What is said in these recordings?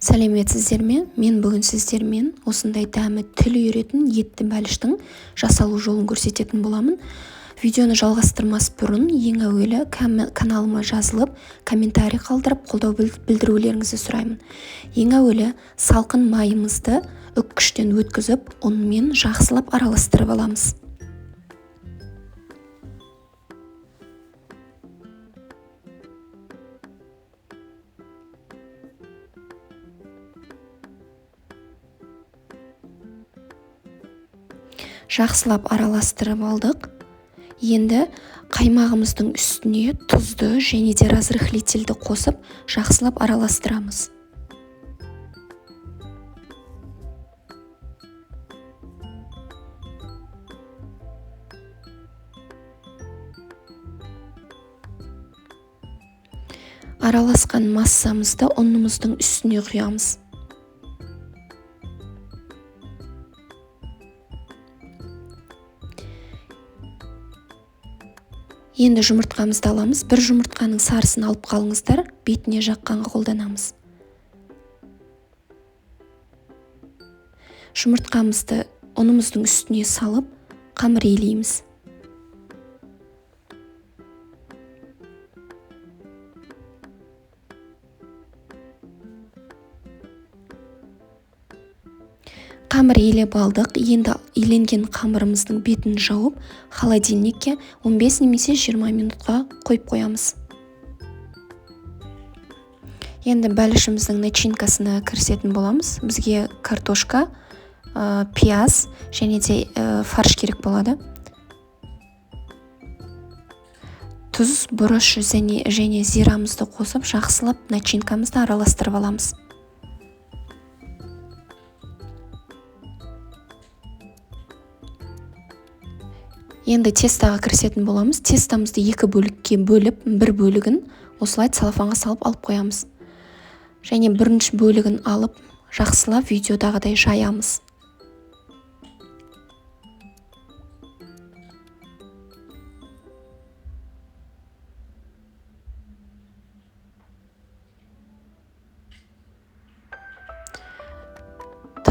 Сәлеметсіздер ме? Мен бүгін сіздермен осындай дәмі тіл үйіретін етті бәліштің жасалу жолын көрсететін боламын. Видеоны жалғастырмас бұрын ең әуелі каналыма жазылып, комментарий қалдырып, қолдау білдірулеріңізді сұраймын. Ең әуелі салқын майымызды үккіштен өткізіп, онымен жақсылап араластырып аламыз. Жақсылап араластырып алдық. Енді қаймағымыздың үстіне тұзды және де разрыхлительді қосып, жақсылап араластырамыз. Араласқан массамызды ұнымыздың үстіне құямыз. Енді жұмыртқамызды аламыз. Бір жұмыртқаның сарысын алып қалыңыздар, бетіне жаққанға қолданамыз. Жұмыртқамызды ұнымыздың үстіне салып, қамыр илейміз. Қамыр илеп алдық. Енді иленген қамырымыздың бетін жауып, холодильникке 15 немесе 20 минутқа қойып қоямыз. Енді бәлішіміздің начинкасына кірісетін боламыз. Бізге картошка, пияз және де фарш керек болады. Тұз, бұрыш және зирамызды қосып, жақсылап начинкамызды араластырып аламыз. Енді тестаға кірісетін боламыз. Тестамызды екі бөлікке бөліп, бір бөлігін осылай целлофанға салып алып қоямыз. Және бірінші бөлігін алып, жақсылап видеодағыдай жаямыз.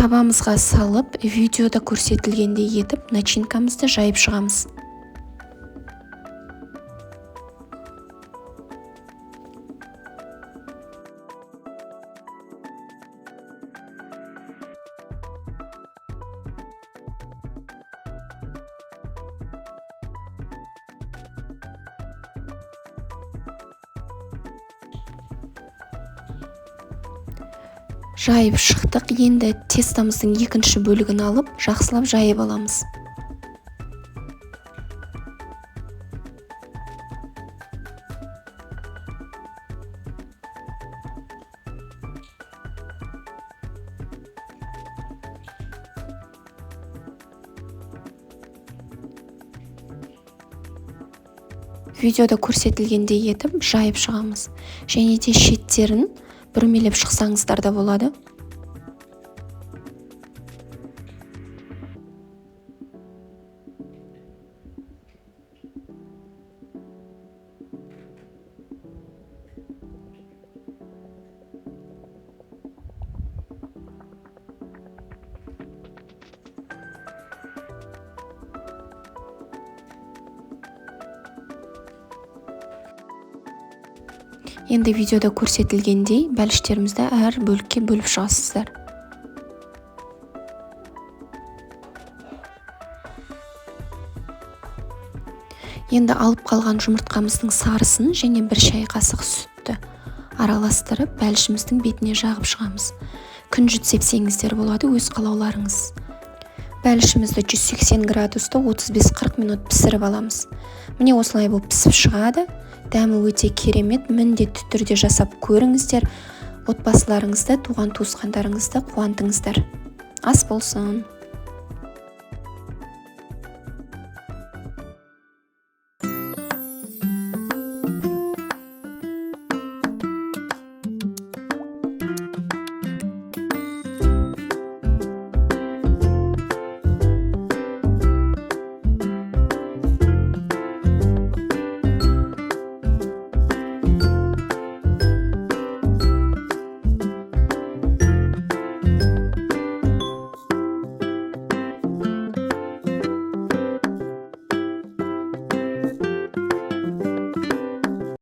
Табамызға салып, видеода көрсетілгендей етіп, начинкамызды жайып шығамыз. Жайып шықтық. Енді тестамыздың екінші бөлігін алып, жақсылап жайып аламыз. Видеода көрсетілгендей етіп, жайып шығамыз. Және де шеттерін бүрмелеп шықсаңыздар да болады. Енді видеода көрсетілгендей бәліштерімізді әр бөлікке бөліп шығасыздар. Енді алып қалған жұмыртқамыздың сарысын және бір шай қасық сүтті араластырып, бәлішіміздің бетіне жағып шығамыз. Күнжіт сепсеңіздер болады, өз қалауларыңыз. Бәлішімізді 180 градуста 35-40 минут пісіріп аламыз. Міне осылай болып пісіп шығады. Дәмі өте керемет, міндетті түрде жасап көріңіздер. Отбасыларыңызды, туған туысқандарыңызды қуантыңыздар. Ас болсын!